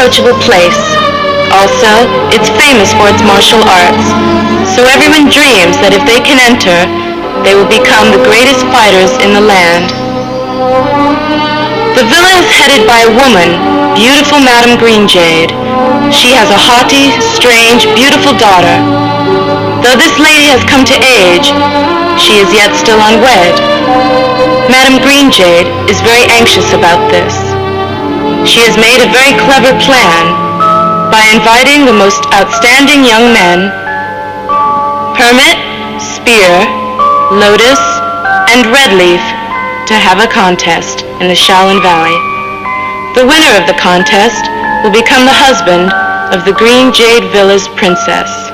unapproachable place. Also, it's famous for its martial arts. So everyone dreams that if they can enter, they will become the greatest fighters in the land. The villa is headed by a woman, beautiful Madame Greenjade. She has a haughty, strange, beautiful daughter. Though this lady has come to age, she is yet still unwed. Madame Greenjade is very anxious about this. She has made a very clever plan by inviting the most outstanding young men, Hermit, Spear, Lotus, and Redleaf, to have a contest in the Shaolin Valley. The winner of the contest will become the husband of the Green Jade Villa's princess.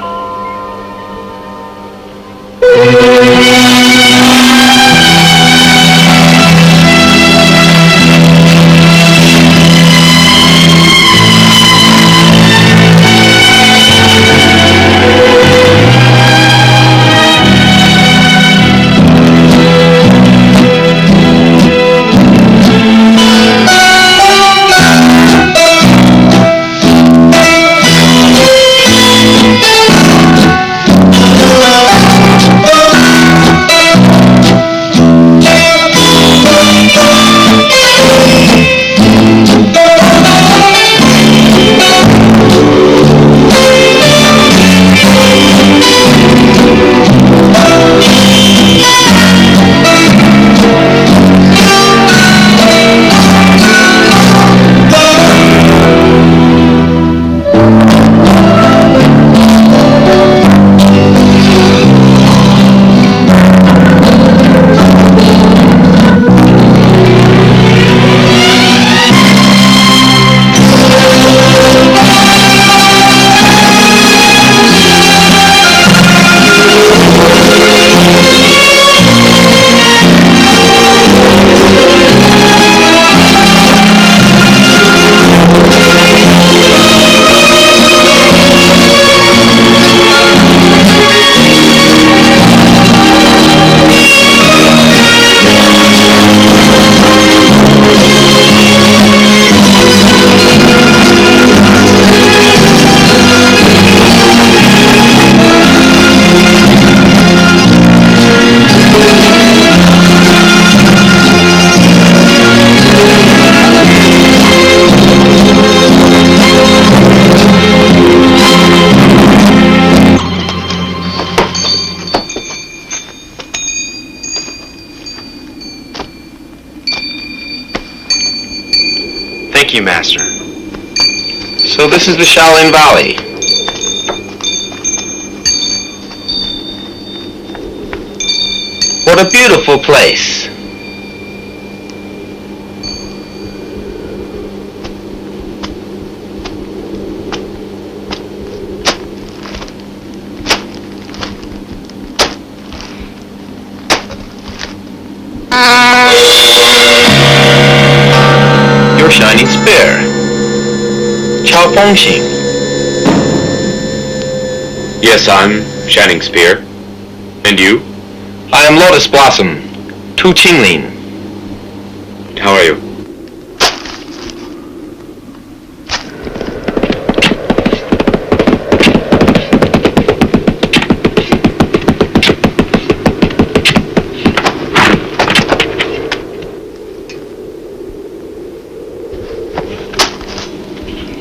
Thank you, Master. So this is the Shaolin Valley. What a beautiful place. Your shining spear. Chao Fengxing. Yes, I'm Shining Spear. And you? I am Lotus Blossom, Tu Qinglin. How are you?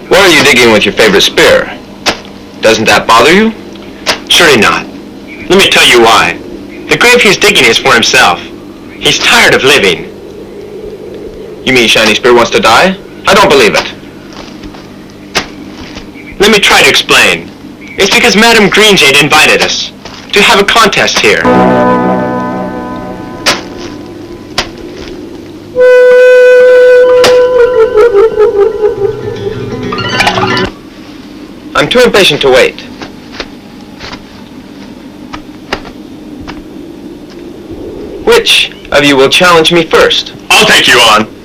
What are you digging with your favorite spear? Doesn't that bother you? Surely not. Let me tell you why. The grave he's digging is for himself. He's tired of living. You mean Shining Spear wants to die? I don't believe it. Let me try to explain. It's because Madame Greenjade invited us to have a contest here. I'm too impatient to wait. Which of you will challenge me first? I'll take you on.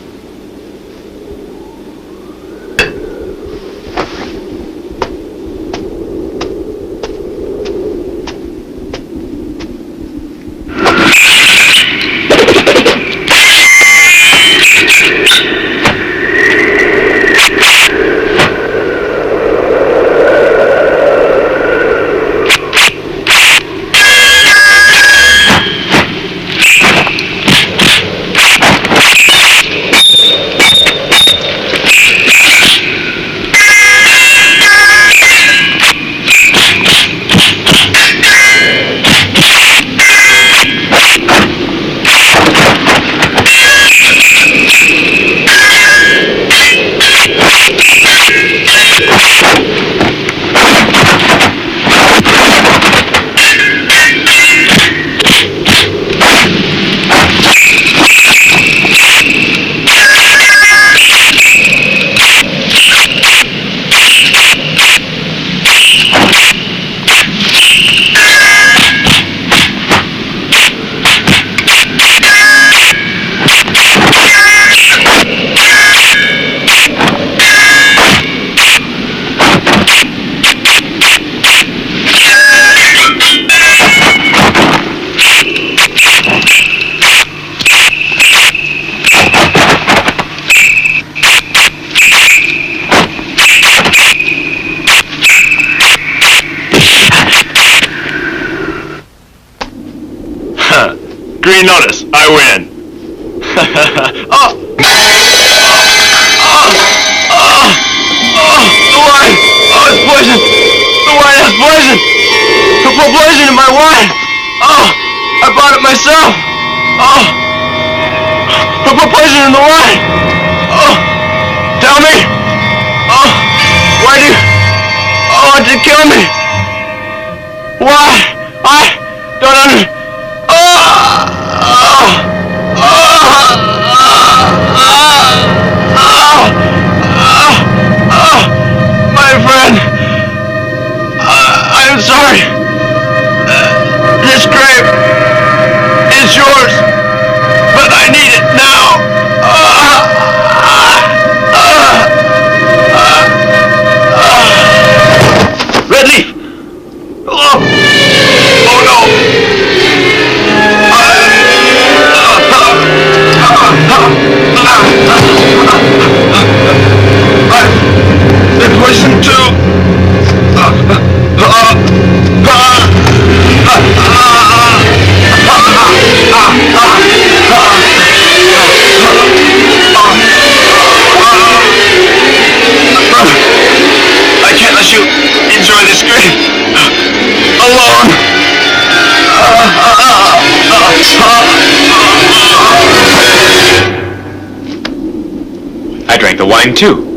any notice. I win. Oh! The wine! Oh, it's poison! The wine has poison! Who put poison in my wine? Oh! I bought it myself! Oh! Who put poison in the wine? Oh! Tell me! Oh! Why do you... Oh, want to kill me? Why? I don't under... My friend, I'm sorry. This grave is yours, but I need it now. Red Leaf! Oh, oh no! I've been poisoned too. I can't let you enjoy this grave alone. I drank the wine too.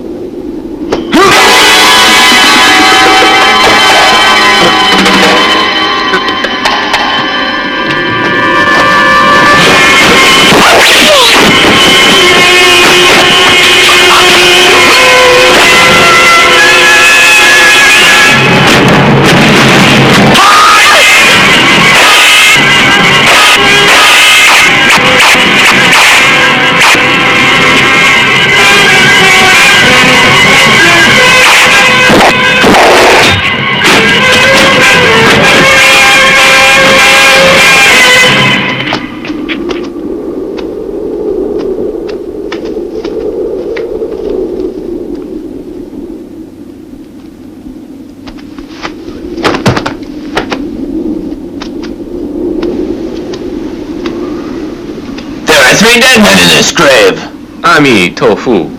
Three dead men in this grave. Ami Tofu.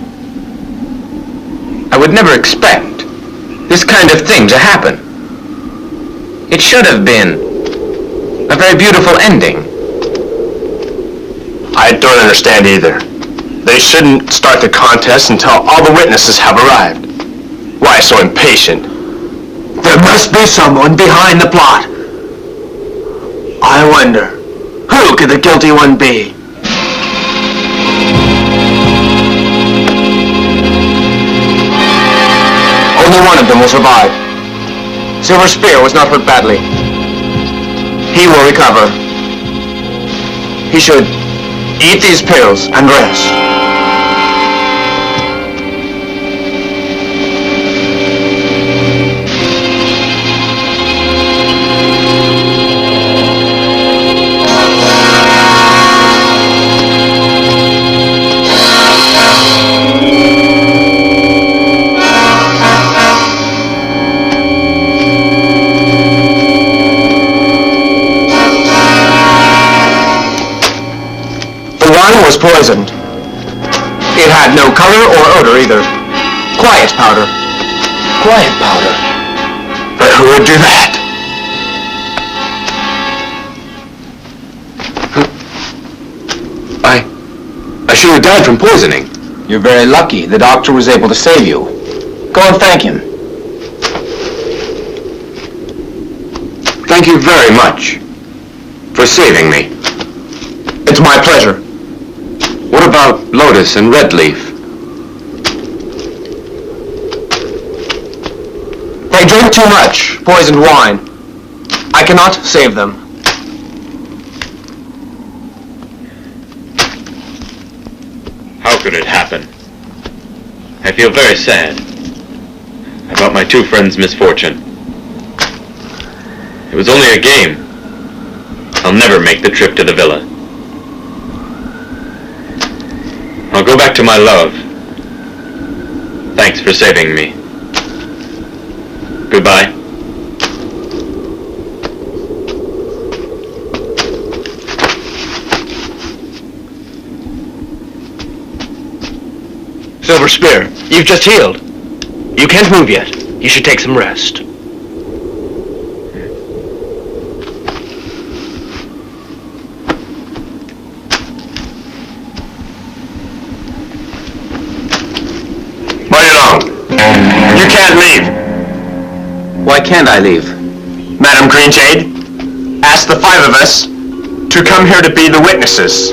I would never expect this kind of thing to happen. It should have been a very beautiful ending. I don't understand either. They shouldn't start the contest until all the witnesses have arrived. Why so impatient? There must be someone behind the plot. I wonder, who could the guilty one be? Only one of them will survive. Silver Spear was not hurt badly. He will recover. He should eat these pills and rest. Was poisoned. It had no color or odor either. Quiet powder. Quiet powder. But who would do that? I should have died from poisoning. You're very lucky the doctor was able to save you. Go and thank him. Thank you very much for saving me. It's my pleasure. What about Lotus and Red Leaf? They drink too much poisoned wine. I cannot save them. How could it happen? I feel very sad about my two friends' misfortune. It was only a game. I'll never make the trip to the villa. I'll go back to my love. Thanks for saving me. Goodbye. Silver Spear, you've just healed. You can't move yet. You should take some rest. You can't leave. Why can't I leave? Madam Greenjade asked the 5 of us to come here to be the witnesses.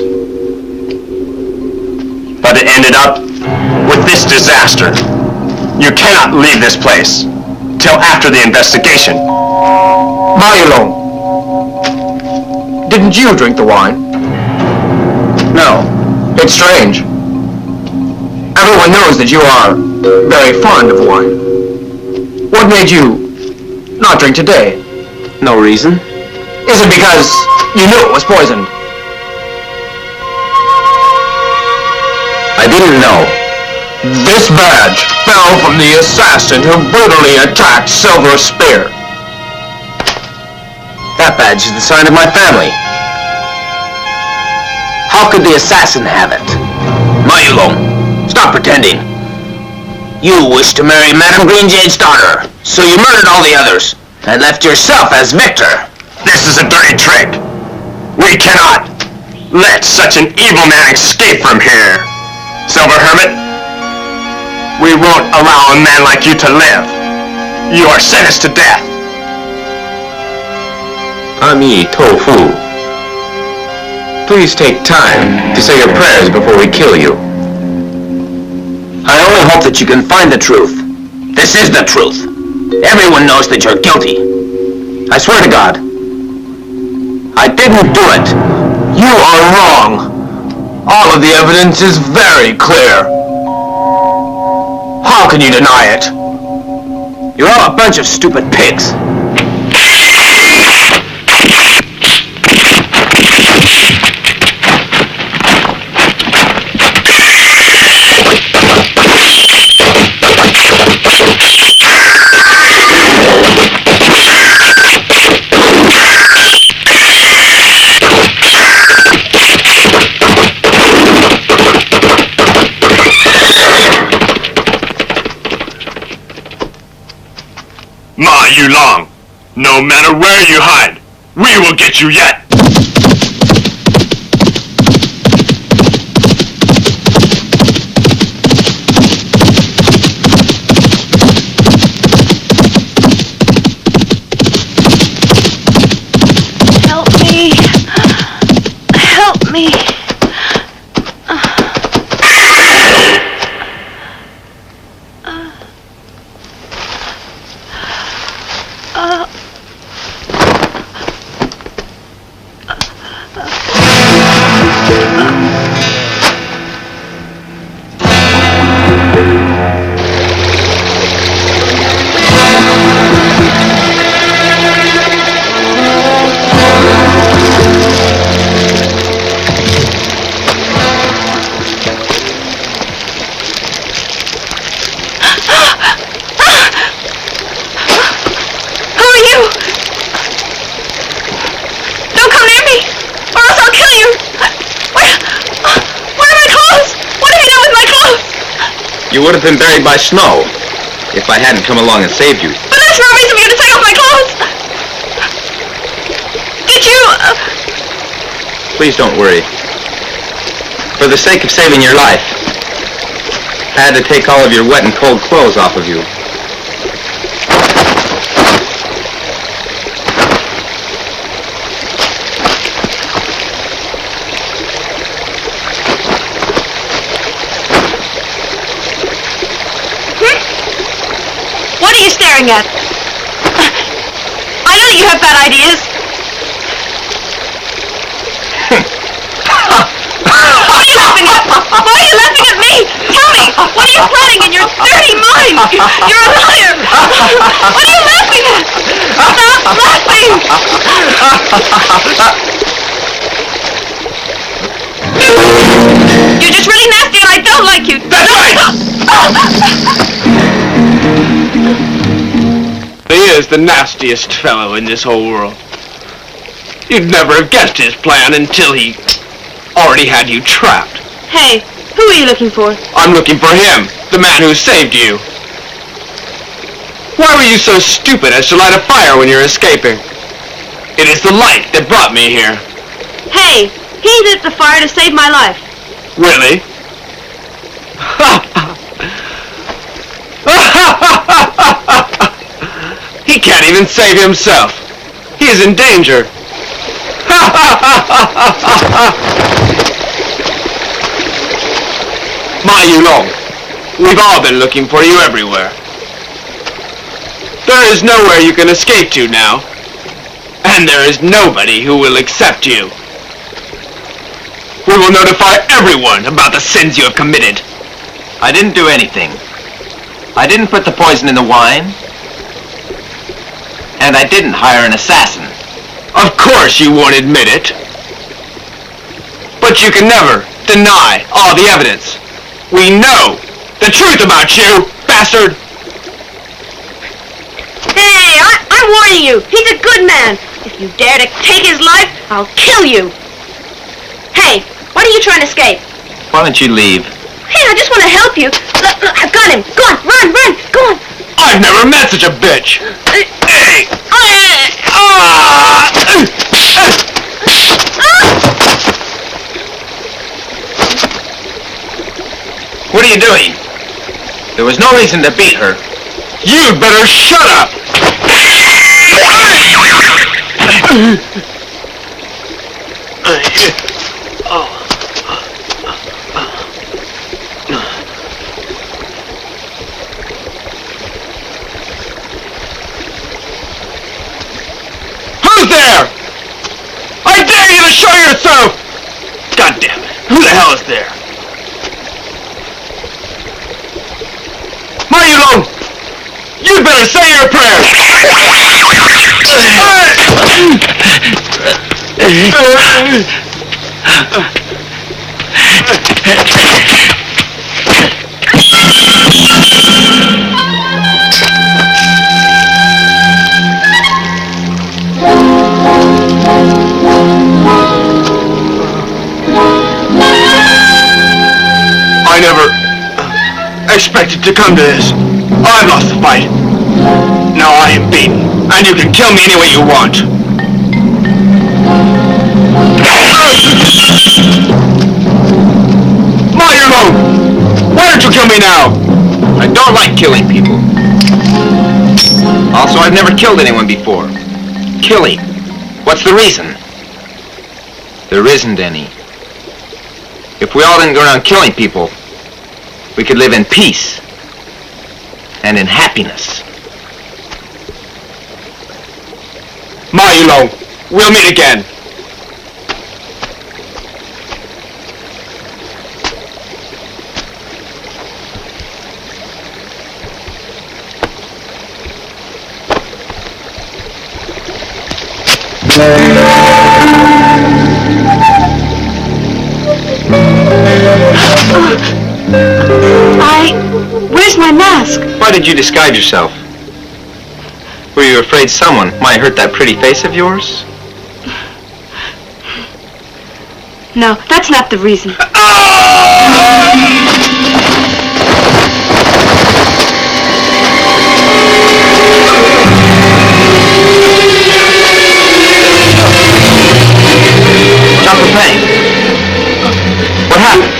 But it ended up with this disaster. You cannot leave this place till after the investigation. Mayulong, didn't you drink the wine? No. It's strange. Everyone knows that you are very fond of wine. What made you not drink today? No reason. Is it because you knew it was poisoned? I didn't know. This badge fell from the assassin who brutally attacked Silver Spear. That badge is the sign of my family. How could the assassin have it? Mayulong, stop pretending. You wished to marry Madame Greenjade's daughter, so you murdered all the others, and left yourself as victor. This is a dirty trick. We cannot let such an evil man escape from here. Silver Hermit, we won't allow a man like you to live. You are sentenced to death. Ami Tofu. Please take time to say your prayers before we kill you. I only hope that you can find the truth. This is the truth. Everyone knows that you're guilty. I swear to God, I didn't do it. You are wrong. All of the evidence is very clear. How can you deny it? You're all a bunch of stupid pigs. Ma Yulong, no matter where you hide, we will get you yet! Help me. Help me. You would have been buried by snow if I hadn't come along and saved you. But that's no reason for you to take off my clothes! Did you... Please don't worry. For the sake of saving your life, I had to take all of your wet and cold clothes off of you. What are you staring at? I know that you have bad ideas. What are you laughing at? Why are you laughing at me? Tell me, what are you planning in your dirty mind? You're a liar. What are you laughing at? Stop laughing. You're just really nasty and I don't like you. That's right! He is the nastiest fellow in this whole world. You'd never have guessed his plan until he already had you trapped. Hey, Who are you looking for? I'm looking for him, the man who saved you. Why were you so stupid as to light a fire when you're escaping? It is the light that brought me here. Hey, he lit the fire to save my life. Really? He can't even save himself. He is in danger. Ma Yulong, we've all been looking for you everywhere. There is nowhere you can escape to now. And there is nobody who will accept you. We will notify everyone about the sins you have committed. I didn't do anything. I didn't put the poison in the wine. And I didn't hire an assassin. Of course you won't admit it. But you can never deny all the evidence. We know the truth about you, bastard! Hey, I'm warning you. He's a good man. If you dare to take his life, I'll kill you. Hey, why are you trying to escape? Why don't you leave? Hey, I just want to help you. Look, I've got him. Go on, run, go on. I've never met such a bitch! Hey! What are you doing? There was no reason to beat her. You'd better shut up! Who's there? I dare you to show yourself! God damn it, who the hell is there? Ma Yulong, you better say your prayers! I never expected to come to this. I lost the fight. Now I am beaten, and you can kill me any way you want. Ma Yulong, why don't you kill me now? I don't like killing people. Also, I've never killed anyone before. Killing. What's the reason? There isn't any. If we all didn't go around killing people, we could live in peace and in happiness. Ma Yulong, we'll meet again. Where's my mask? Why did you disguise yourself? Were you afraid someone might hurt that pretty face of yours? No, that's not the reason. Dr. Peng, what happened?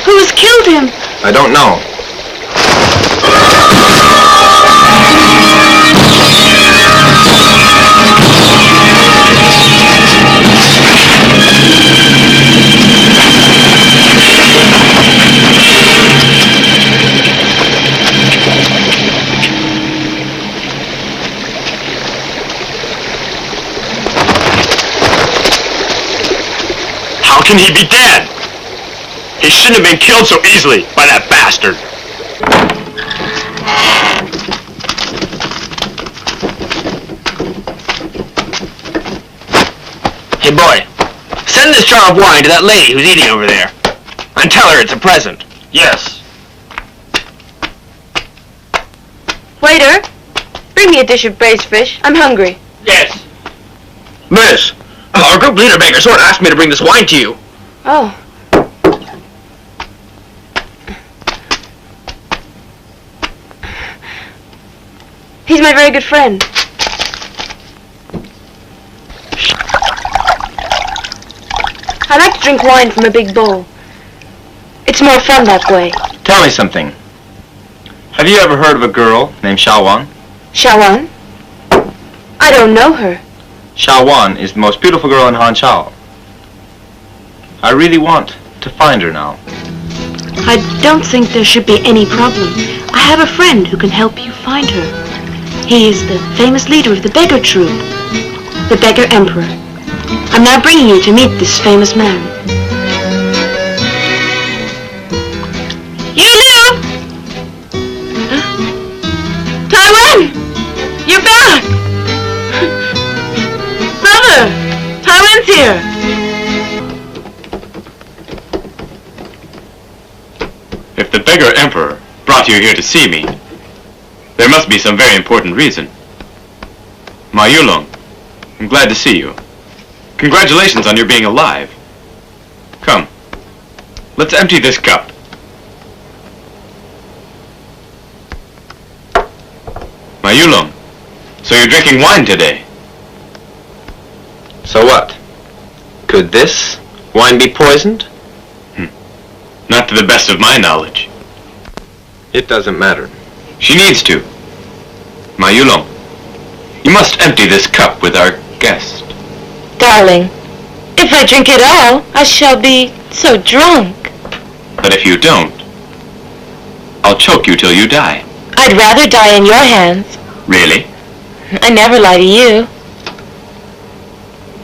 Who's killed him? I don't know. How can he be dead? He shouldn't have been killed so easily by that bastard. Hey boy, send this jar of wine to that lady who's eating over there. And tell her it's a present. Yes. Waiter, bring me a dish of braised fish. I'm hungry. Yes. Miss, our group leader, Baker Sword, asked me to bring this wine to you. Oh. He's my very good friend. I like to drink wine from a big bowl. It's more fun that way. Tell me something. Have you ever heard of a girl named Shaolin? Shaolin? I don't know her. Shaolin is the most beautiful girl in Hanshao. I really want to find her now. I don't think there should be any problem. I have a friend who can help you find her. He is the famous leader of the beggar troupe, the beggar emperor. I'm now bringing you to meet this famous man. Yulu! Taiwan! You're back! Brother! Taiwan's here! If the beggar emperor brought you here to see me, there must be some very important reason. Ma Yulong, I'm glad to see you. Congratulations on your being alive. Come, let's empty this cup. Ma Yulong, so you're drinking wine today? So what? Could this wine be poisoned? Not to the best of my knowledge. It doesn't matter. She needs to. Ma Yulong, you must empty this cup with our guest. Darling, if I drink it all, I shall be so drunk. But if you don't, I'll choke you till you die. I'd rather die in your hands. Really? I never lie to you.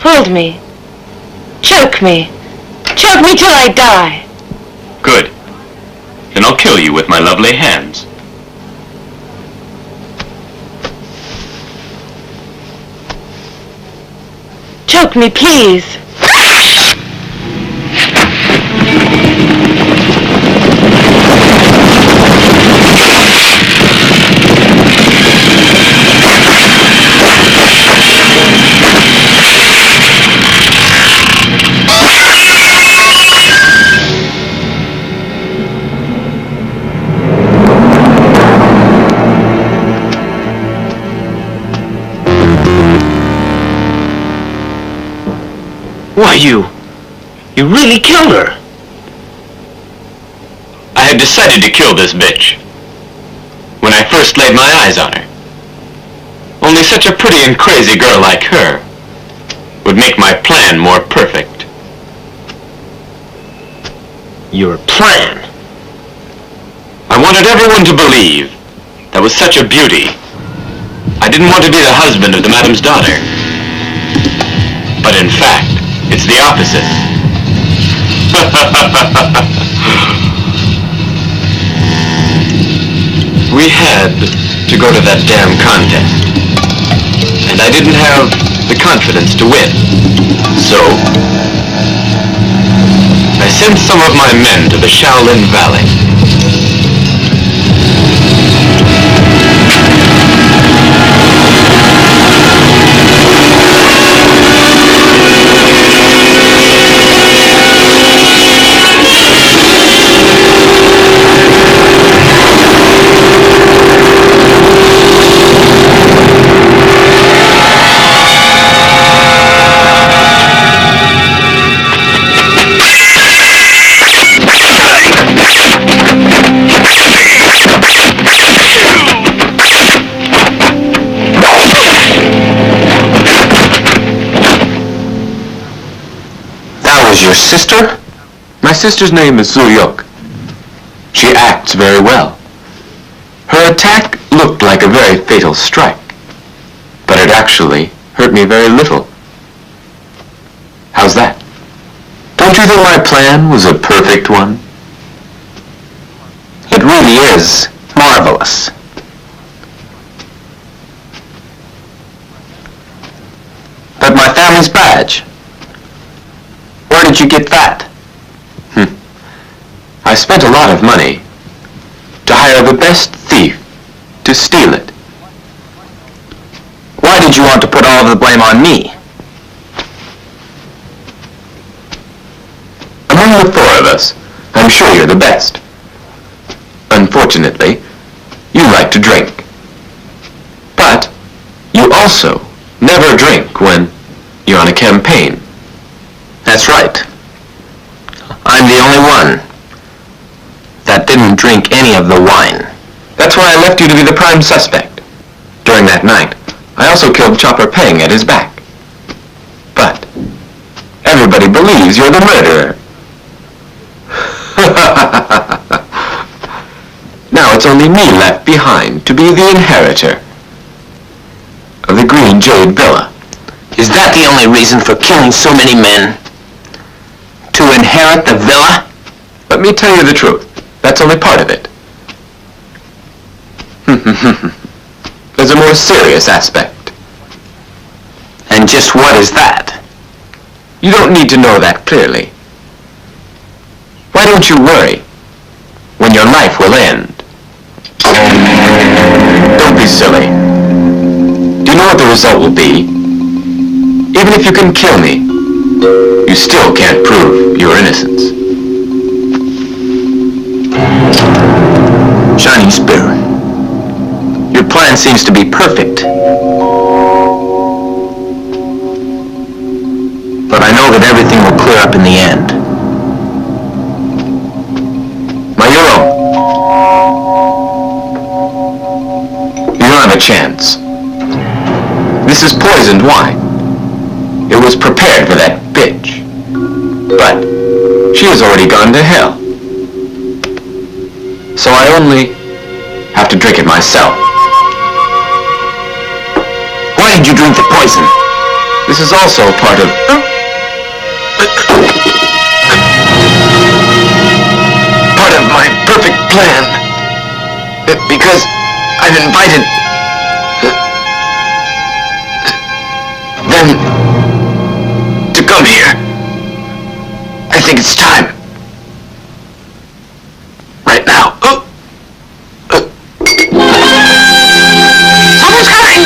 Hold me. Choke me. Choke me till I die. Good. Then I'll kill you with my lovely hands. Choke me, please. Why, you really killed her. I had decided to kill this bitch when I first laid my eyes on her. Only such a pretty and crazy girl like her would make my plan more perfect. Your plan? I wanted everyone to believe that with such a beauty, I didn't want to be the husband of the madam's daughter. But in fact, it's the opposite. We had to go to that damn contest, and I didn't have the confidence to win. So, I sent some of my men to the Shaolin Valley. Your sister? My sister's name is Zuyok. She acts very well. Her attack looked like a very fatal strike, but it actually hurt me very little. How's that? Don't you think my plan was a perfect one? It really is marvelous. But my family's badge. Where did you get that? I spent a lot of money to hire the best thief to steal it. did you want to put all of the blame on me? Among the four of us, I'm sure you're the best. Unfortunately, you like to drink. But you also never drink when you're on a campaign. That's right. I'm the only one that didn't drink any of the wine. That's why I left you to be the prime suspect. During that night, I also killed Chopper Peng at his back. But everybody believes you're the murderer. Now it's only me left behind to be the inheritor of the Green Jade Villa. Is that the only reason for killing so many men? To inherit the villa? Let me tell you the truth. That's only part of it. There's a more serious aspect. And just what is that? You don't need to know that clearly. Why don't you worry when your life will end? Don't be silly. Do you know what the result will be? Even if you can kill me, you still can't prove your innocence. Shining Spear, your plan seems to be perfect. But I know that everything will clear up in the end. Mayuro, you don't have a chance. This is poisoned wine. It was prepared for that bitch. But she has already gone to hell. So I only have to drink it myself. Why did you drink the poison? This is also part of... part of my perfect plan. Because I've invited... them to come here. I think it's time. Right now. Someone's coming!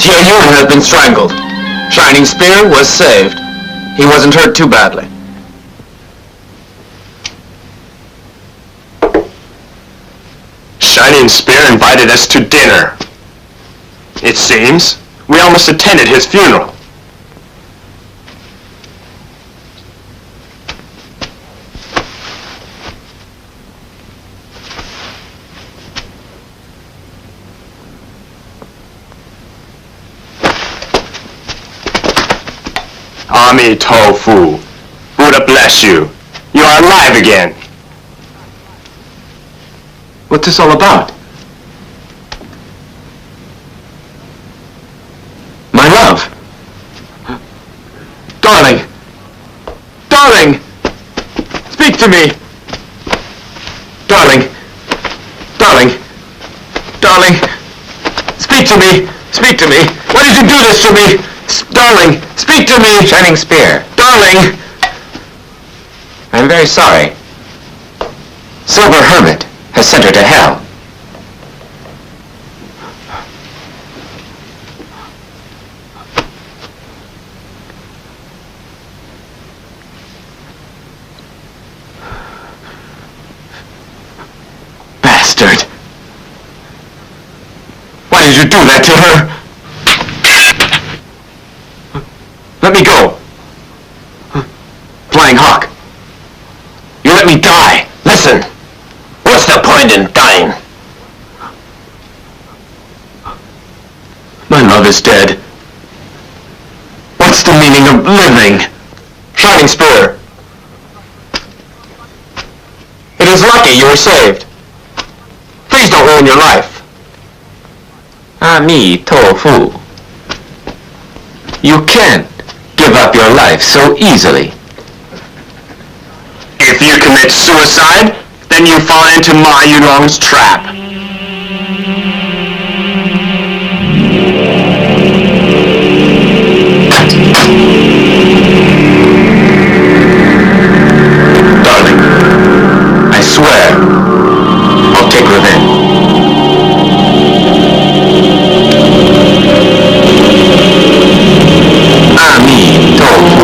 Shaolin has been strangled. Shining Spear was saved. He wasn't hurt too badly. Shining Spear invited us to dinner. It seems we almost attended his funeral. Ami Tofu. Buddha bless you. You are alive again. What's this all about? My love. Darling. Darling. Speak to me. Darling. Darling. Darling. Speak to me. Speak to me. Why did you do this to me? Darling, speak to me! Shining Spear. Darling! I'm very sorry. Silver Hermit has sent her to hell. Bastard! Why did you do that to her? Let me go. Flying Hawk. You let me die. Listen. love is dead. What's the meaning of living? Shining Spear. It is lucky you were saved. Please don't ruin your life. Ami tofu. You can't give up your life so easily. If you commit suicide, then you fall into Ma Yulong's trap. Darling, I swear, I'll take revenge. Ami tofu.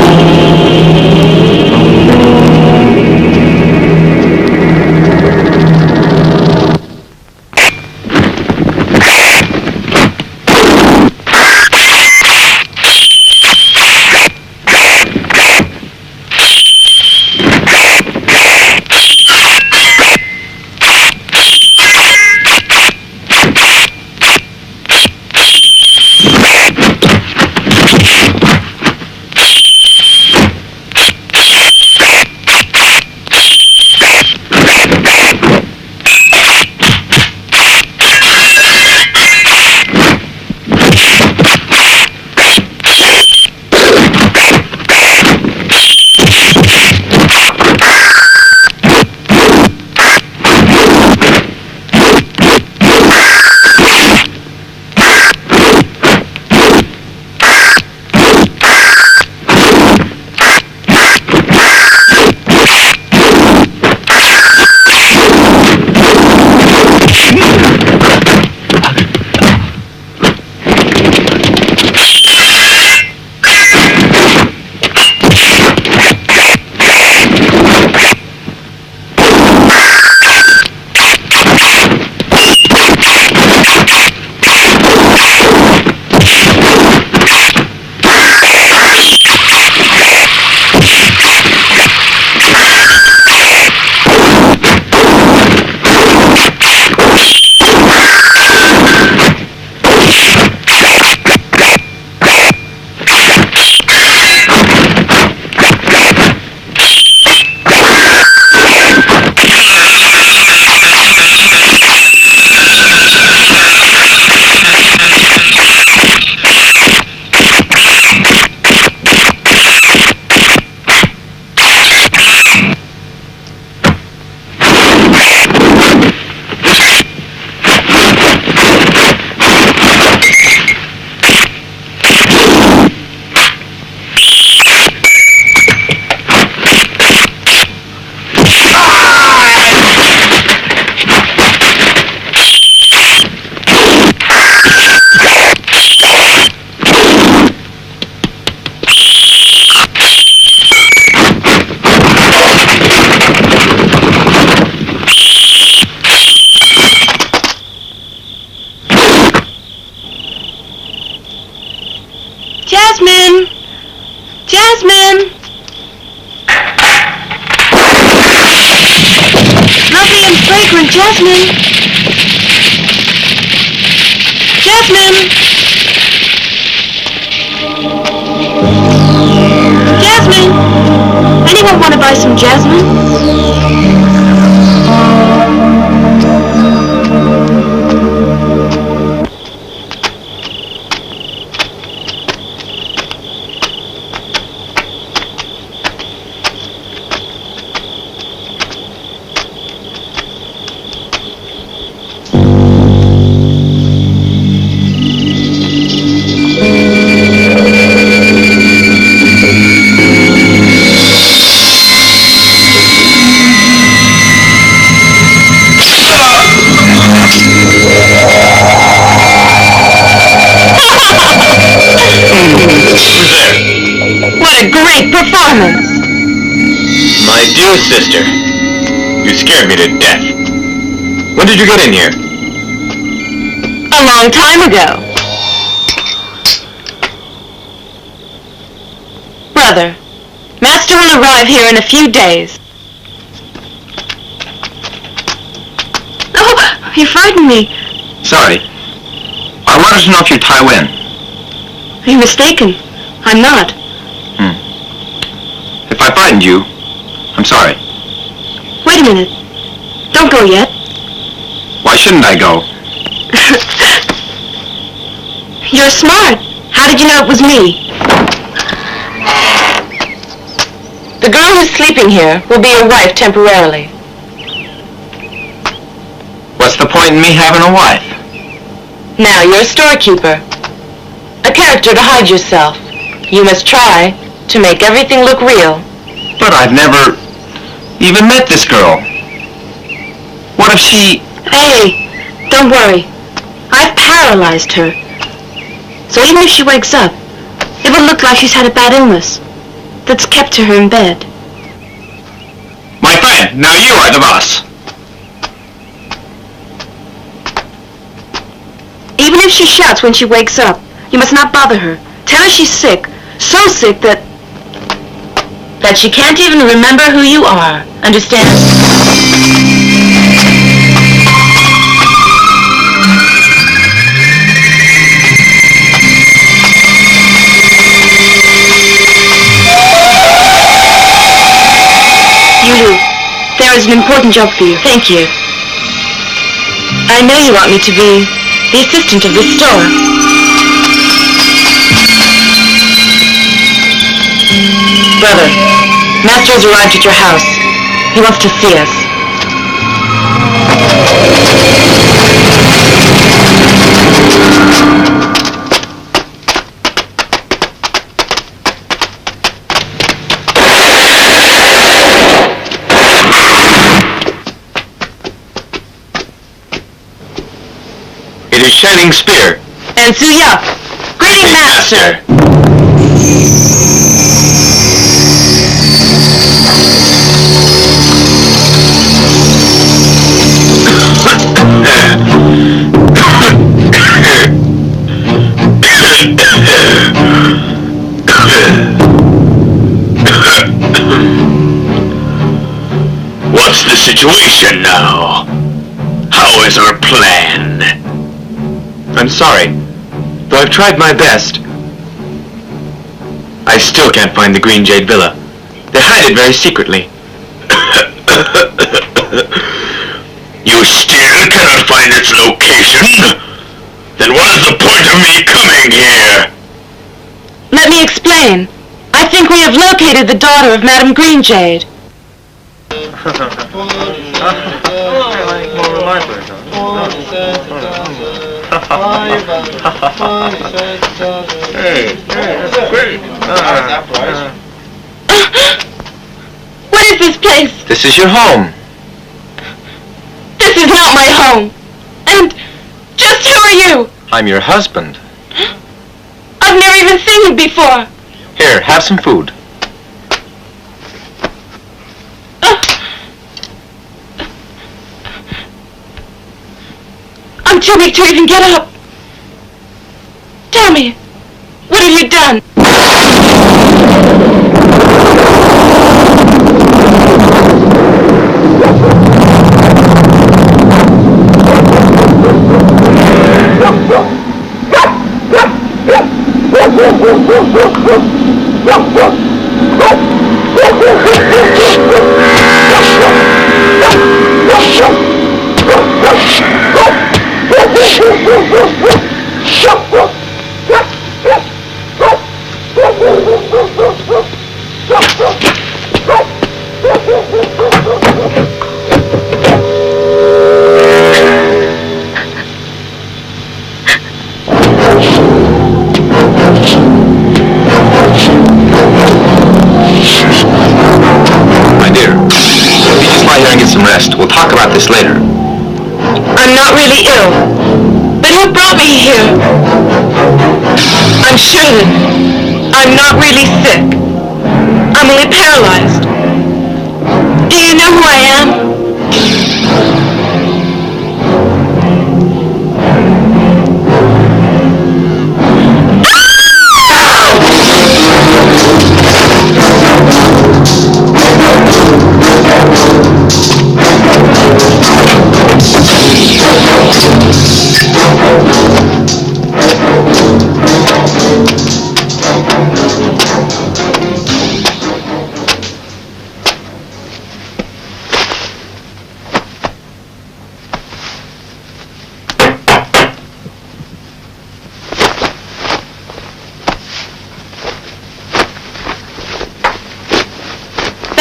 Jasmine! Jasmine! Lovely and fragrant Jasmine! Jasmine! Jasmine! Anyone want to buy some jasmine? What a great performance! My dear sister, you scared me to death. When did you get in here? A long time ago. Brother, Master will arrive here in a few days. Oh, you frightened me. Sorry. I wanted to know if you're Taiwan. You're mistaken. I'm not. If I frightened you, I'm sorry. Wait a minute. Don't go yet. Why shouldn't I go? You're smart. How did you know it was me? The girl who's sleeping here will be your wife temporarily. What's the point in me having a wife? Now you're a storekeeper. A character to hide yourself. You must try to make everything look real. But I've never even met this girl. What if she... Hey, don't worry. I've paralyzed her. So even if she wakes up, it will look like she's had a bad illness that's kept her in bed. My friend, now you are the boss. Even if she shouts when she wakes up, you must not bother her. Tell her she's sick. So sick that she can't even remember who you are. Understand? There is an important job for you. Thank you. I know you want me to be the assistant of this store. Brother, Master has arrived at your house. He wants to see us. It is Shining Spear. And Suya, greeting Master. What's the situation now? How is our plan? I'm sorry, though I've tried my best. I still can't find the Green Jade Villa. They hide it very secretly. You still cannot find its location? Then what is the point of me coming here? Let me explain. I think we have located the daughter of Madame Green Jade. What is this place? This is your home. This is not my home. And just who are you? I'm your husband. I've never even seen you before. Here, have some food. I'm too weak to even get up. Tell me, what have you done? We'll talk about this later. I'm not really ill, but who brought me here? I'm sure that I'm not really sick. I'm only paralyzed. Do you know who I am?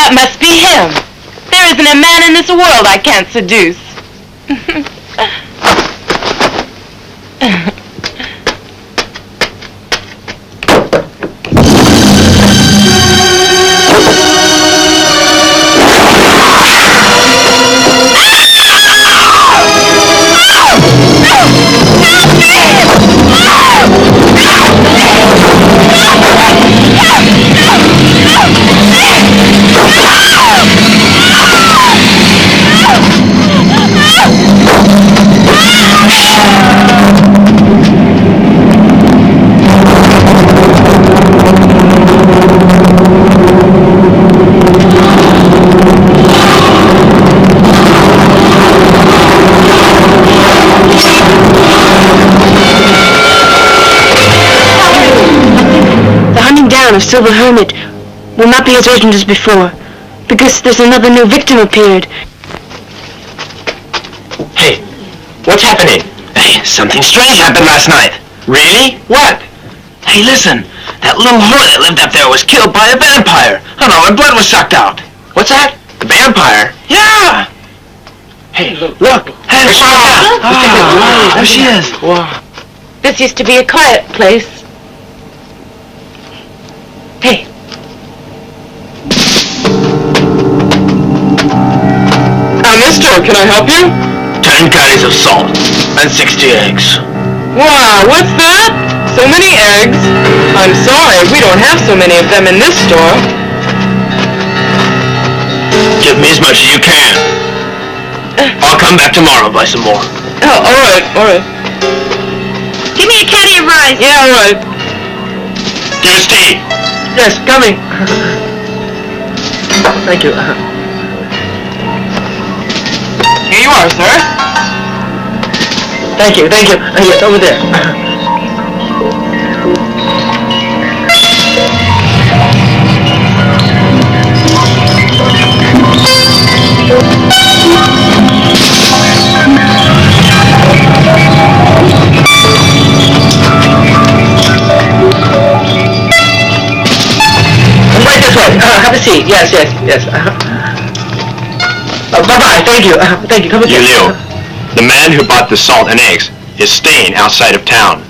That must be him. There isn't a man in this world I can't seduce. Of Silver Hermit will not be as urgent as before, because there's another new victim appeared. Hey, what's happening? Hey, something strange happened last night. Really? What? Hey, listen. That little whore that lived up there was killed by a vampire. Oh no, her blood was sucked out. What's that? The vampire? Yeah! Hey, look. Hey, there she is. Wow. This used to be a quiet place. Hey. Mister, can I help you? 10 caddies of salt and 60 eggs. Wow, what's that? So many eggs? I'm sorry, we don't have so many of them in this store. Give me as much as you can. I'll come back tomorrow and buy some more. Oh, alright. Give me a caddy of rice. Yeah, alright. Here's tea. Yes, coming. Thank you. Here you are, sir. Thank you. Yes, over there. Right this way. Have a seat. Yes. Bye-bye. Thank you. Come again. Liu, the man who bought the salt and eggs is staying outside of town.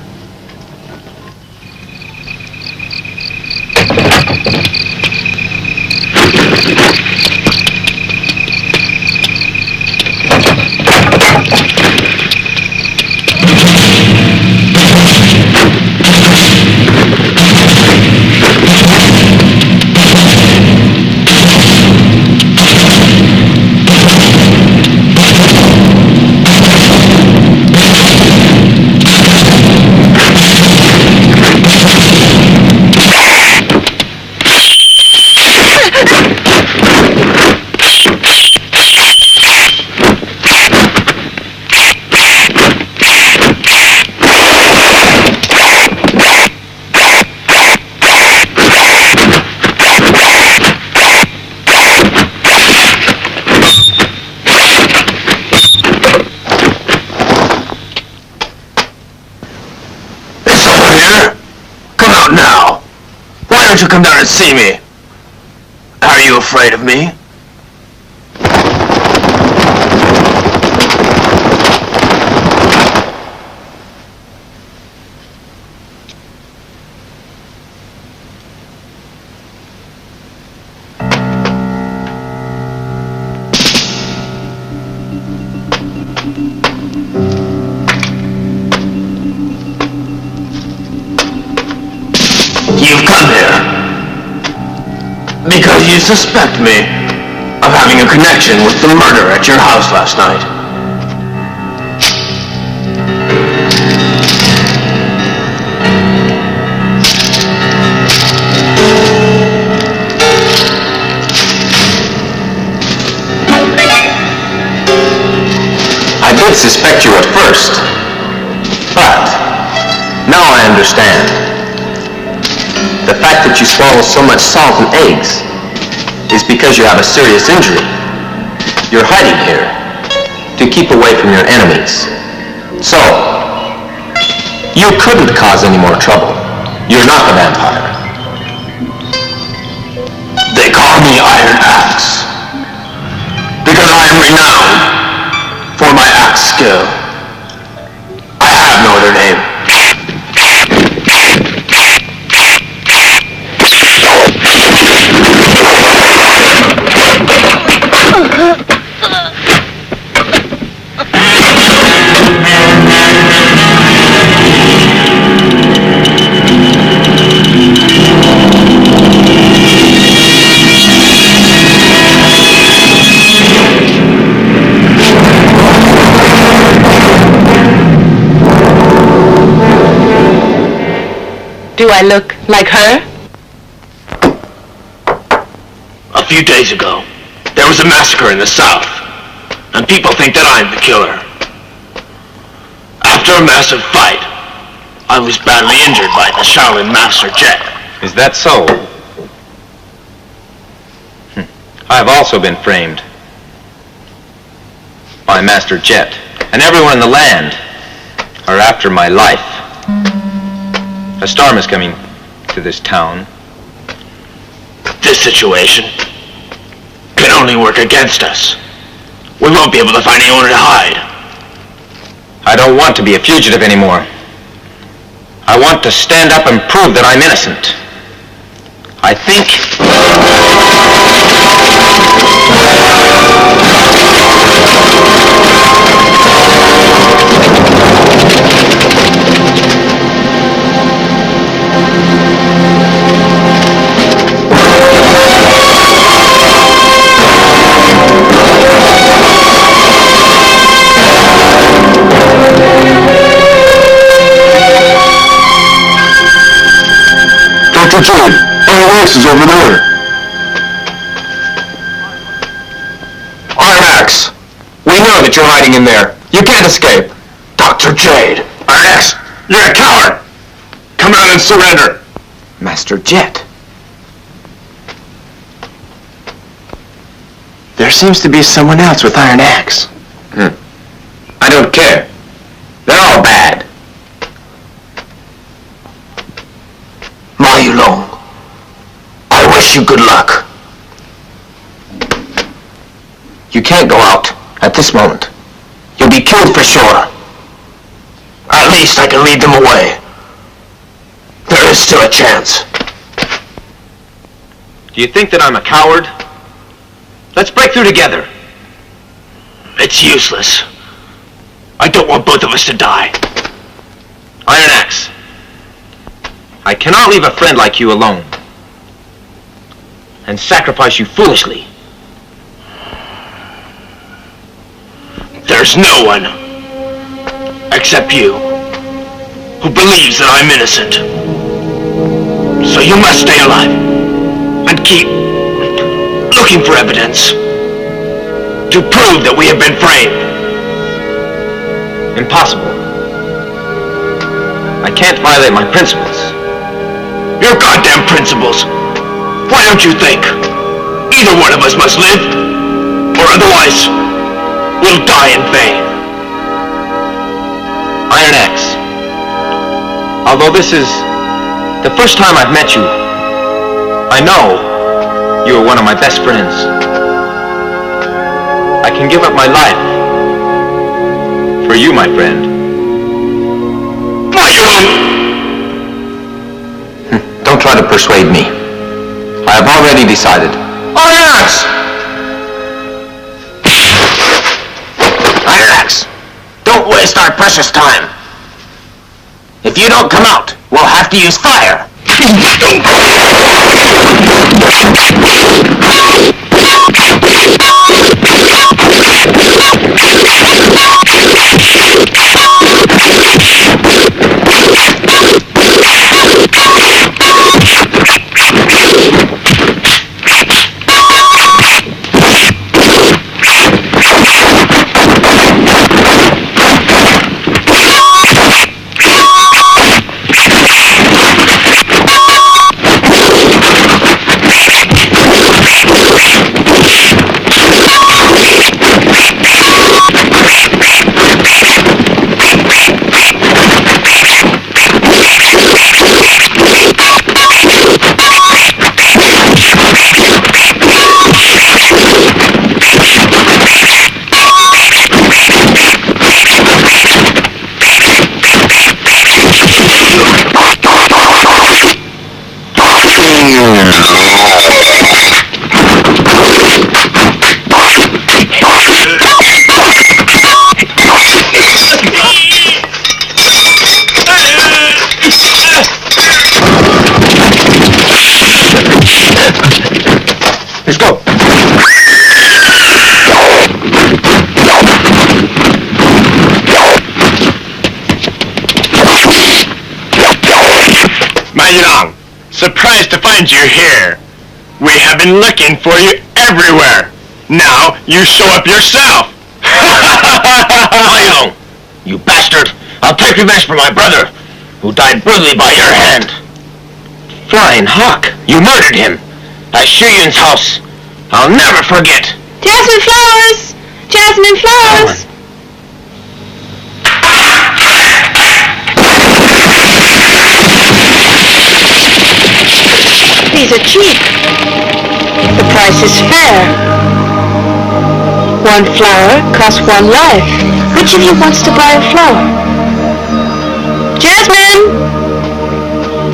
Why don't you come down and see me? Are you afraid of me? You've come here because you suspect me of having a connection with the murder at your house last night. I did suspect you at first, but now I understand. The fact that you swallow so much salt and eggs is because you have a serious injury. You're hiding here to keep away from your enemies. So, you couldn't cause any more trouble. You're not the vampire. They call me Iron Hat. Do I look like her? A few days ago, there was a massacre in the south, and people think that I'm the killer. After a massive fight, I was badly injured by the Shaolin Master Jet. Is that so? I have also been framed by Master Jet, and everyone in the land are after my life. A storm is coming to this town. This situation can only work against us. We won't be able to find anywhere to hide. I don't want to be a fugitive anymore. I want to stand up and prove that I'm innocent. I think... Dr. John, Iron Axe is over there. Iron Axe, we know that you're hiding in there. You can't escape. Dr. Jade, Iron Axe, you're a coward. Come out and surrender. Master Jet. There seems to be someone else with Iron Axe. I don't care. They're all bad. Long. I wish you good luck. You can't go out at this moment. You'll be killed for sure. At least I can lead them away. There is still a chance. Do you think that I'm a coward? Let's break through together. It's useless. I don't want both of us to die. Iron Axe, I cannot leave a friend like you alone and sacrifice you foolishly. There's no one, except you, who believes that I'm innocent. So you must stay alive and keep looking for evidence to prove that we have been framed. Impossible. I can't violate my principles. Your goddamn principles. Why don't you think? Either one of us must live, or otherwise, we'll die in vain. Iron Axe, although this is the first time I've met you, I know you are one of my best friends. I can give up my life for you, my friend. Don't try to persuade me. I have already decided. Iron Axe! Iron Axe, don't waste our precious time. If you don't come out, we'll have to use fire. Surprised to find you here. We have been looking for you everywhere. Now you show up yourself. Mayo, you bastard! I'll take revenge for my brother, who died brutally by your hand. Flying Hawk, you murdered him. At Shuyun's house. I'll never forget. Jasmine flowers! Jasmine flowers! These are cheap. The price is fair. One flower costs one life. Which of you wants to buy a flower? Jasmine!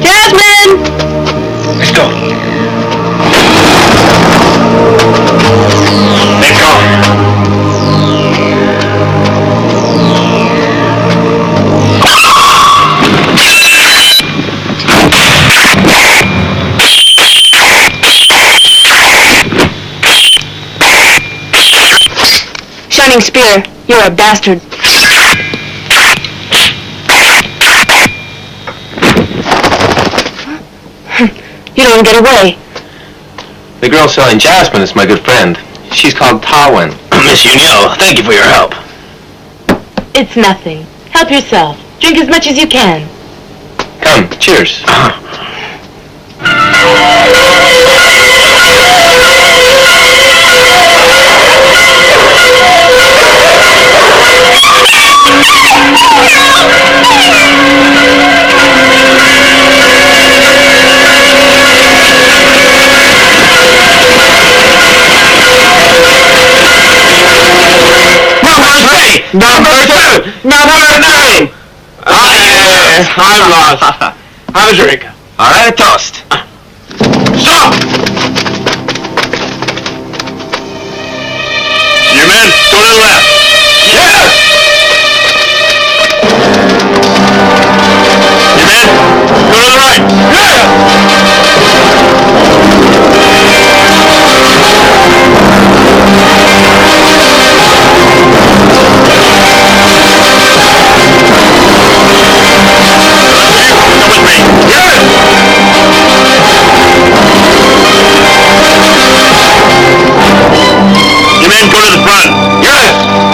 Jasmine! Let's go. Let's go. Shining Spear, you're a bastard. You don't get away. The girl selling jasmine is my good friend. She's called Kwon. Miss Yunyo, thank you for your help. It's nothing. Help yourself. Drink as much as you can. Come, cheers. Number 2! Number 9! I'm lost. Have a drink. All right, a toast. Stop! You men, go to the left. Yes! You men, go to the right. Yes! You men, go to the front. Yes!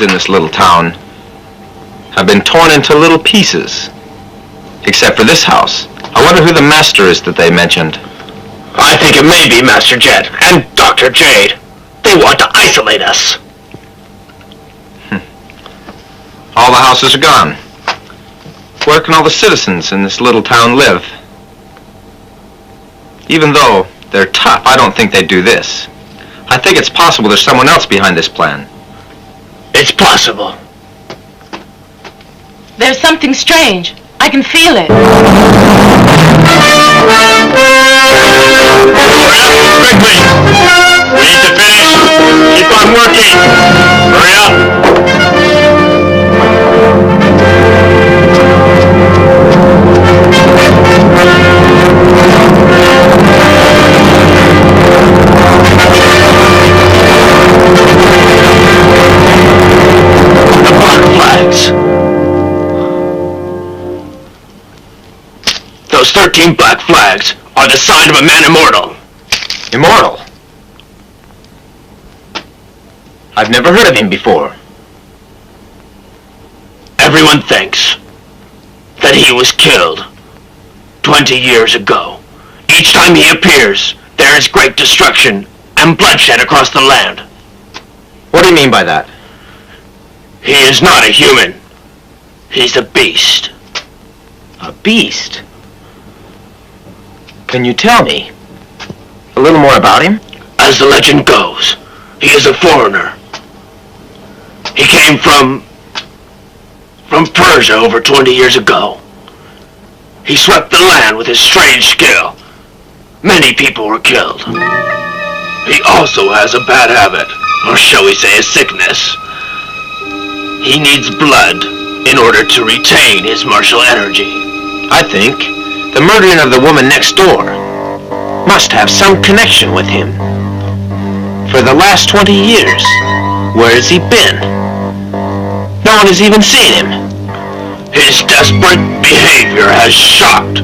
houses in this little town have been torn into little pieces. Except for this house. I wonder who the master is that they mentioned. I think it may be Master Jet and Dr. Jade. They want to isolate us. All the houses are gone. Where can all the citizens in this little town live? Even though they're tough, I don't think they'd do this. I think it's possible there's someone else behind this plan. It's possible. There's something strange. I can feel it. Quickly! We need to finish. Keep on working. Hurry up. The black flags. Those 13 black flags are the sign of a man immortal. Immortal? I've never heard of him before. Everyone thinks that he was killed 20 years ago. Each time he appears, there is great destruction and bloodshed across the land. What do you mean by that? He is not a human. He's a beast. A beast? Can you tell me a little more about him? As the legend goes, he is a foreigner. He came from Persia over 20 years ago. He swept the land with his strange skill. Many people were killed. He also has a bad habit, or shall we say a sickness. He needs blood in order to retain his martial energy. I think the murdering of the woman next door must have some connection with him. For the last 20 years, where has he been? No one has even seen him. His desperate behavior has shocked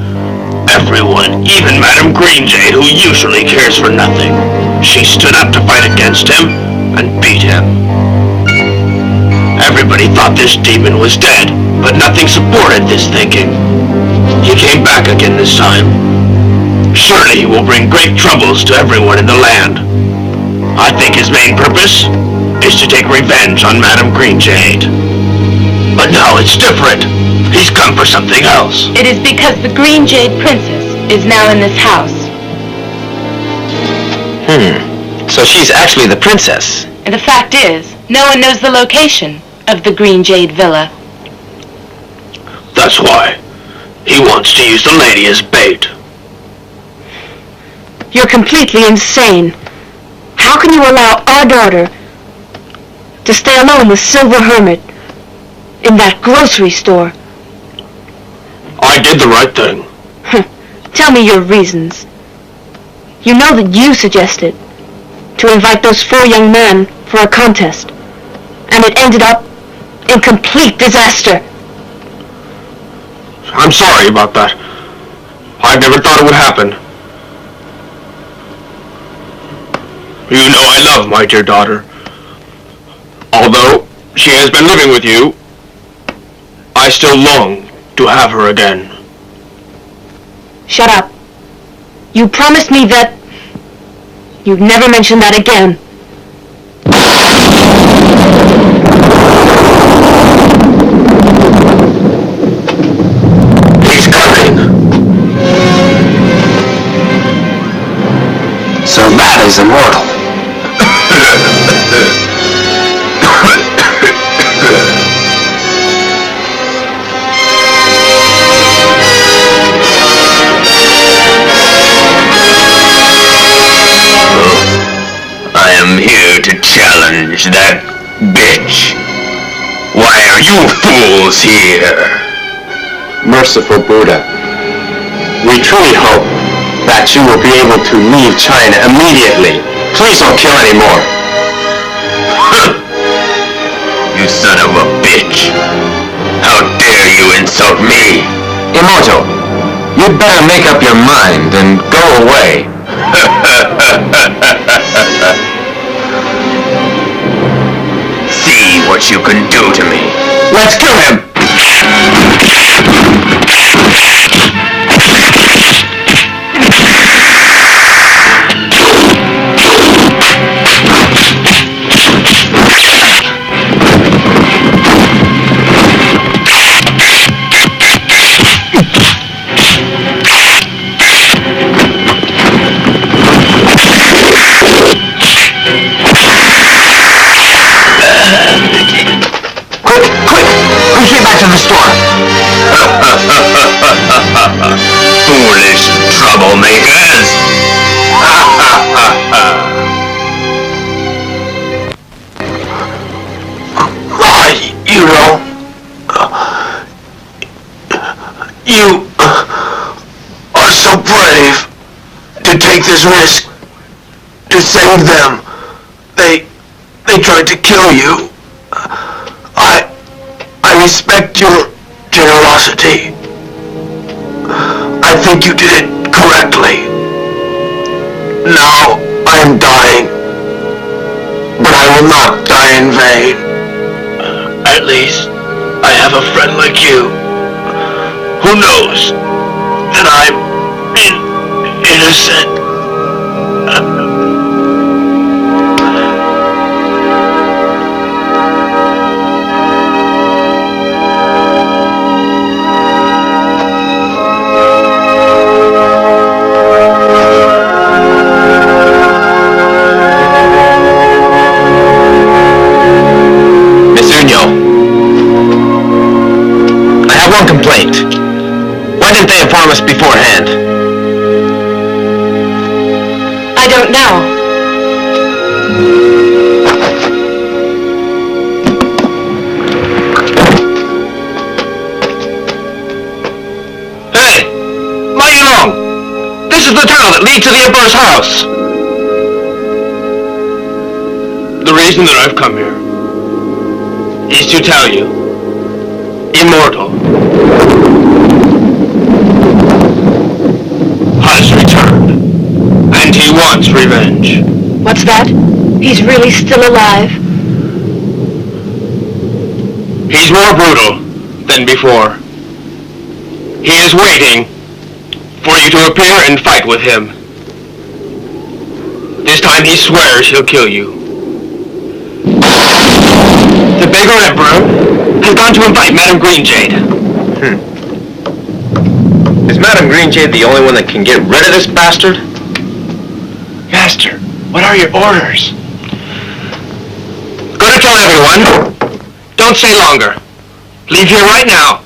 everyone, even Madame Greenjay, who usually cares for nothing. She stood up to fight against him and beat him. Everybody thought this demon was dead, but nothing supported this thinking. He came back again this time. Surely he will bring great troubles to everyone in the land. I think his main purpose is to take revenge on Madame Greenjade. But now it's different. He's come for something else. It is because the Green Jade Princess is now in this house. So she's actually the princess. And the fact is, no one knows the location of the Green Jade Villa. That's why he wants to use the lady as bait. You're completely insane. How can you allow our daughter to stay alone with Silver Hermit in that grocery store? I did the right thing. Tell me your reasons. You know that you suggested to invite those 4 young men for a contest, and it ended up in complete disaster. I'm sorry about that. I never thought it would happen. You know I love my dear daughter. Although she has been living with you, I still long to have her again. Shut up. You promised me that you'd never mention that again. He's coming. So that is immortal. I am here to challenge that bitch. Why are you fools here? Merciful Buddha, we truly hope that you will be able to leave China immediately. Please don't kill any more. You son of a bitch. How dare you insult me? Immortal, you'd better make up your mind and go away. See what what you can do to me. Let's kill him! Back to the store. Foolish troublemakers. You know, you are so brave to take this risk to save them. They tried to kill you. I respect your generosity. I think you did it correctly. Now I am dying, but I will not die in vain. At least I have a friend like you who knows that I'm innocent. Complaint. Why didn't they inform us beforehand? I don't know. Hey! Mayulong! This is the tunnel that leads to the Emperor's house! The reason that I've come here is to tell you, Immortal has returned, and he wants revenge. What's that? He's really still alive? He's more brutal than before. He is waiting for you to appear and fight with him. This time he swears he'll kill you. The beggar emperor has gone to invite Madame Greenjade. Is Madame Greenjade the only one that can get rid of this bastard? Master, what are your orders? Go to tell everyone. Don't stay longer. Leave here right now,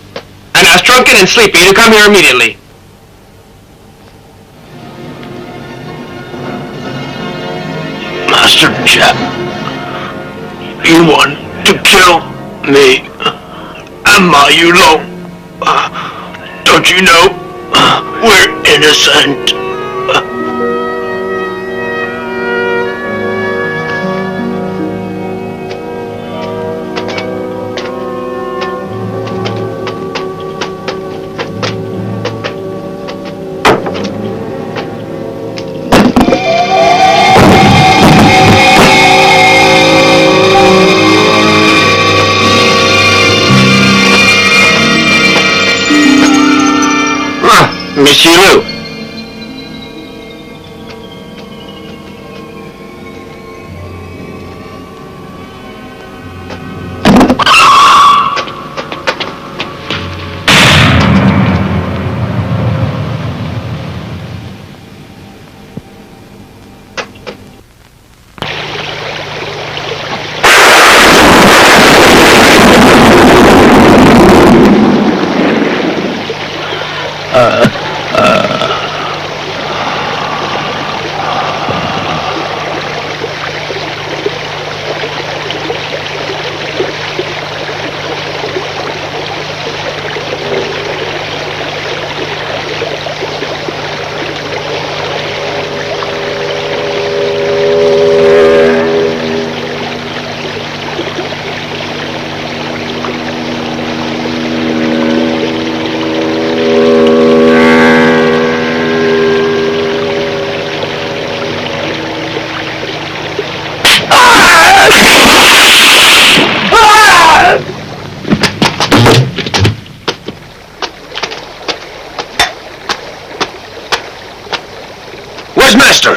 and ask Drunken and Sleepy to come here immediately. Master Chap, you want to kill me and Mayulong. Don't you know we're innocent? Monsieur Liu. Where's Master?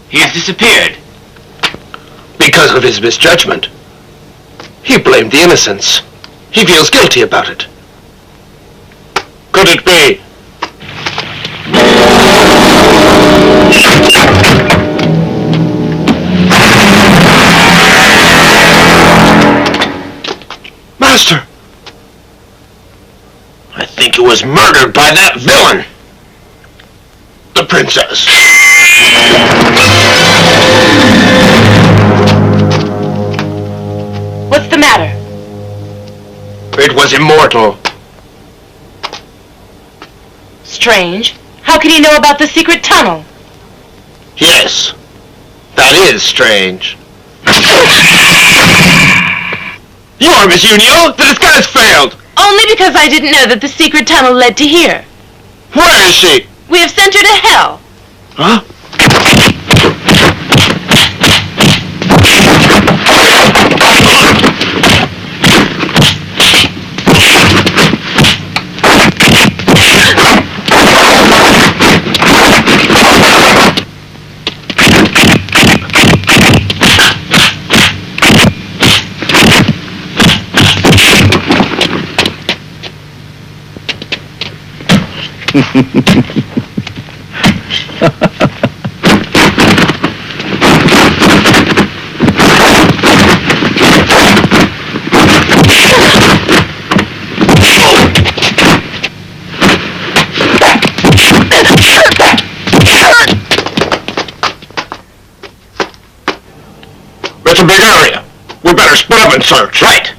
He has disappeared. Because of his misjudgment. He blamed the innocents. He feels guilty about it. Could it be? Master! I think he was murdered by that villain. The princess. What's the matter? It was immortal. Strange. How could he know about the secret tunnel? Yes. That is strange. You are Miss Unio! The disguise failed! Only because I didn't know that the secret tunnel led to here. Where is she? We have sent her to hell. Huh? It's a big area. We better split up and search. Right.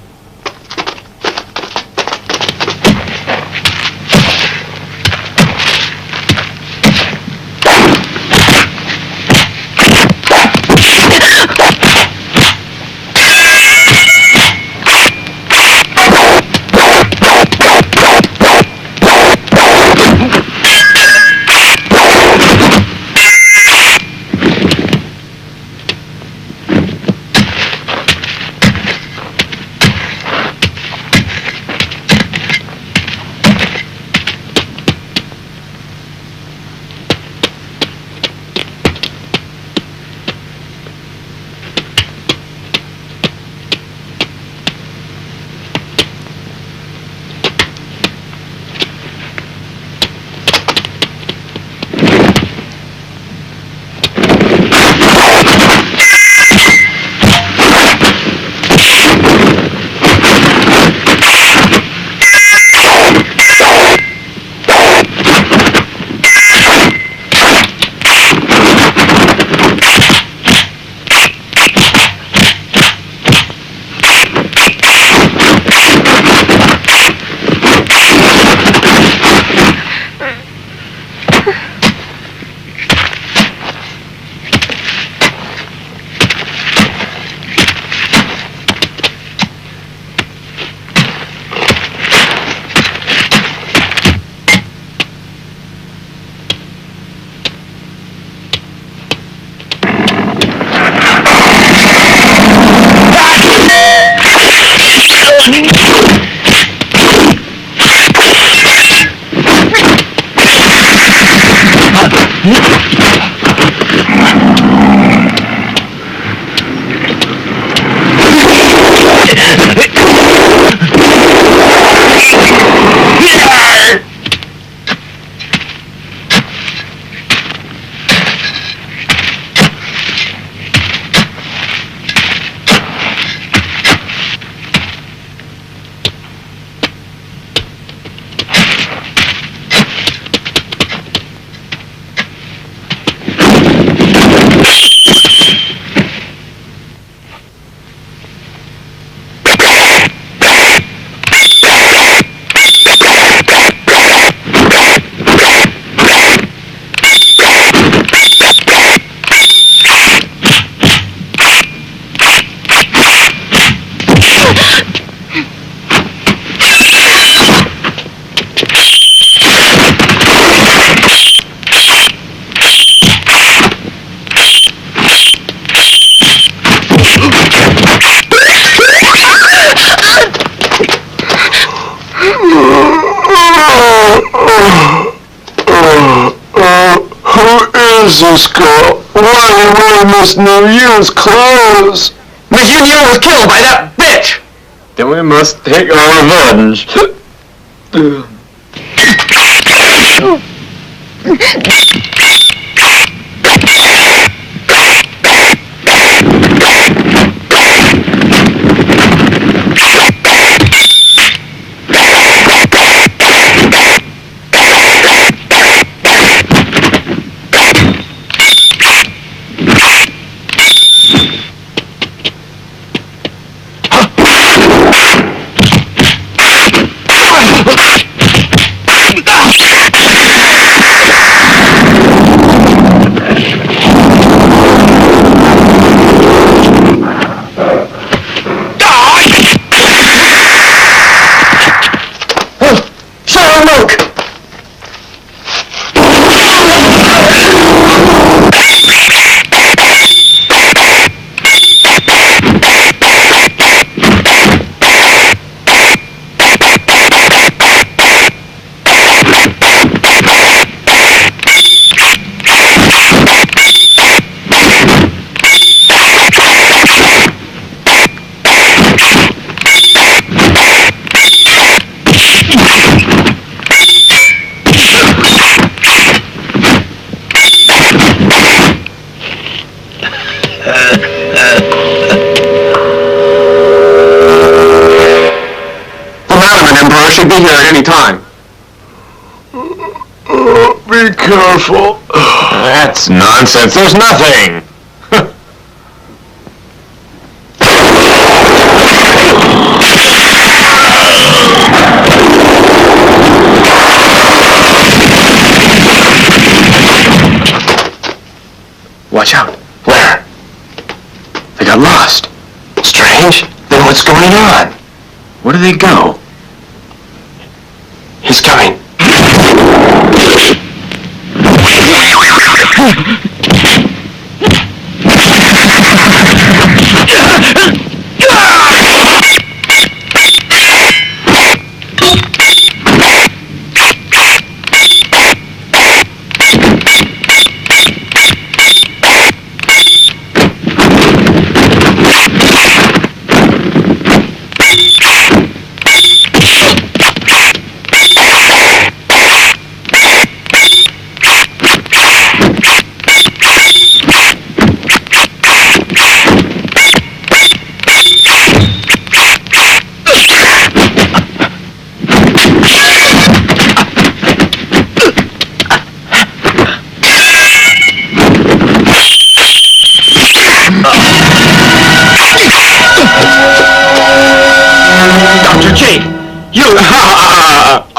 Who is this girl? Why are you wearing Miss New Year's clothes? Miss Union was killed by that bitch! Then we must take our revenge. Should be here at any time. Be careful. That's nonsense. There's nothing. Watch out. Where? They got lost. Strange. Then what's going on? Where do they go? He's coming.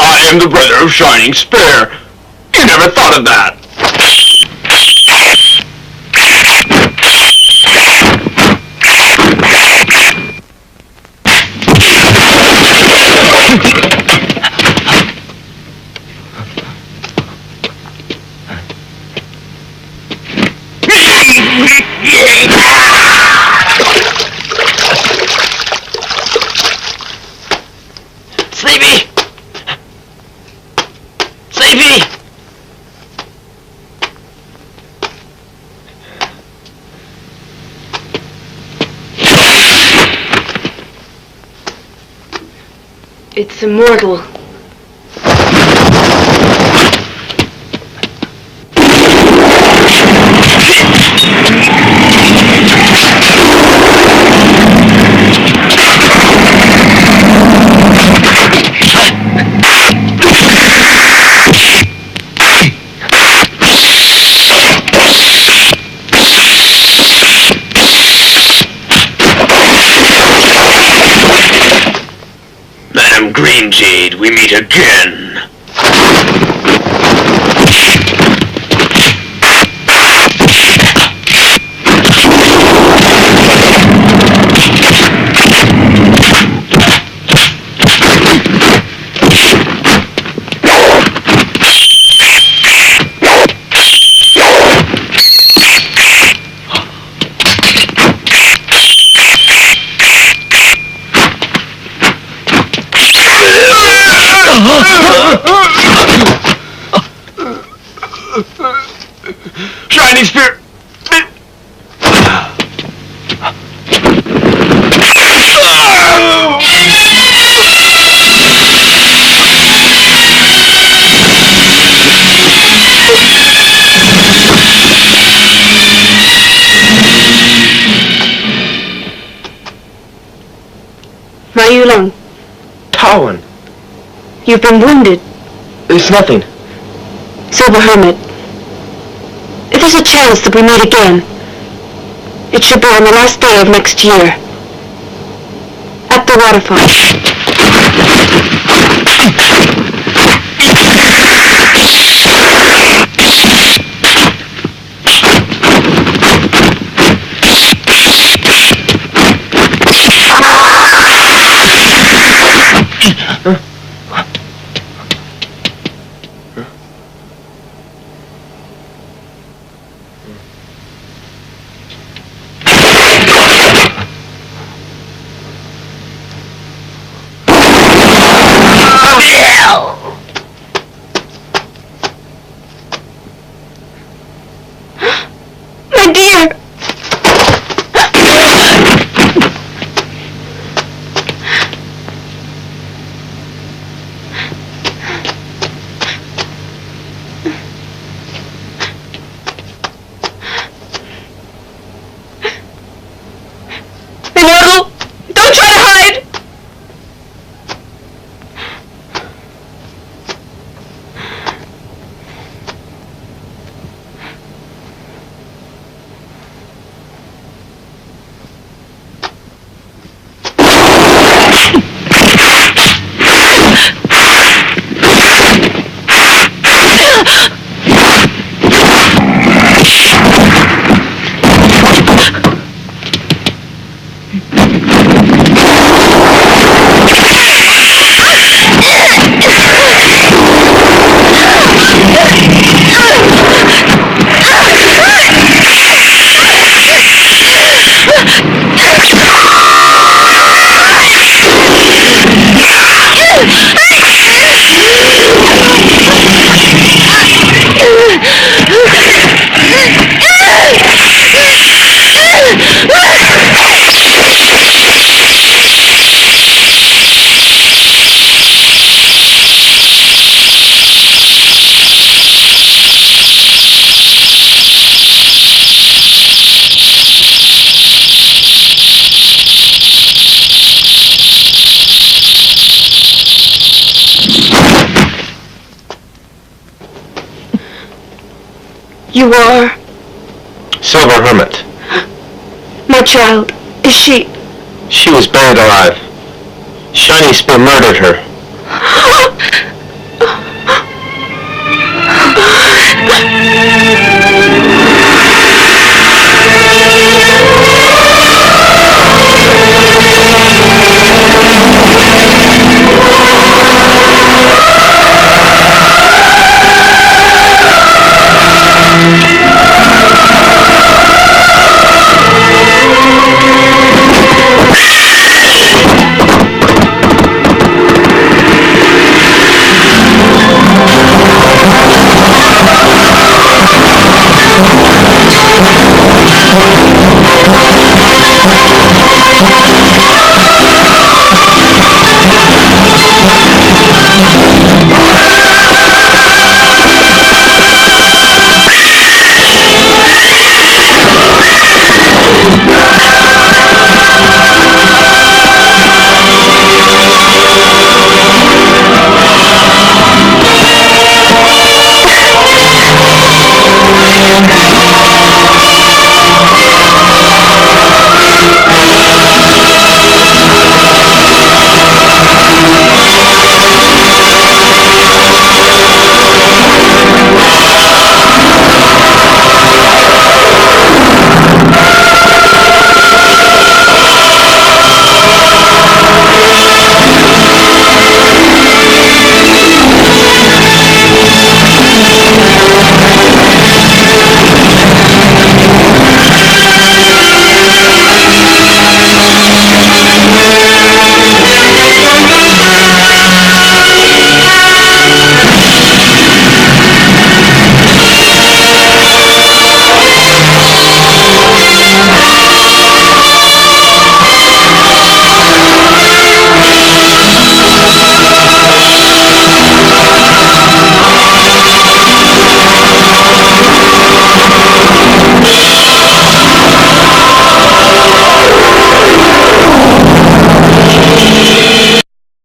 I am the brother of Shining Spear. You never thought of that. Sleepy! Sleepy! It's immortal. Madam Green Jade, we meet again. Shining Spear! Mayulong, Kwon, you've been wounded. it's nothing. Silver Hermit, if there's a chance that we meet again, it should be on the last day of next year. At the waterfall. My dear! Immortal, don't try to hide! You are... Silver Hermit. my child. Is she... She was buried alive. Shining Spear murdered her.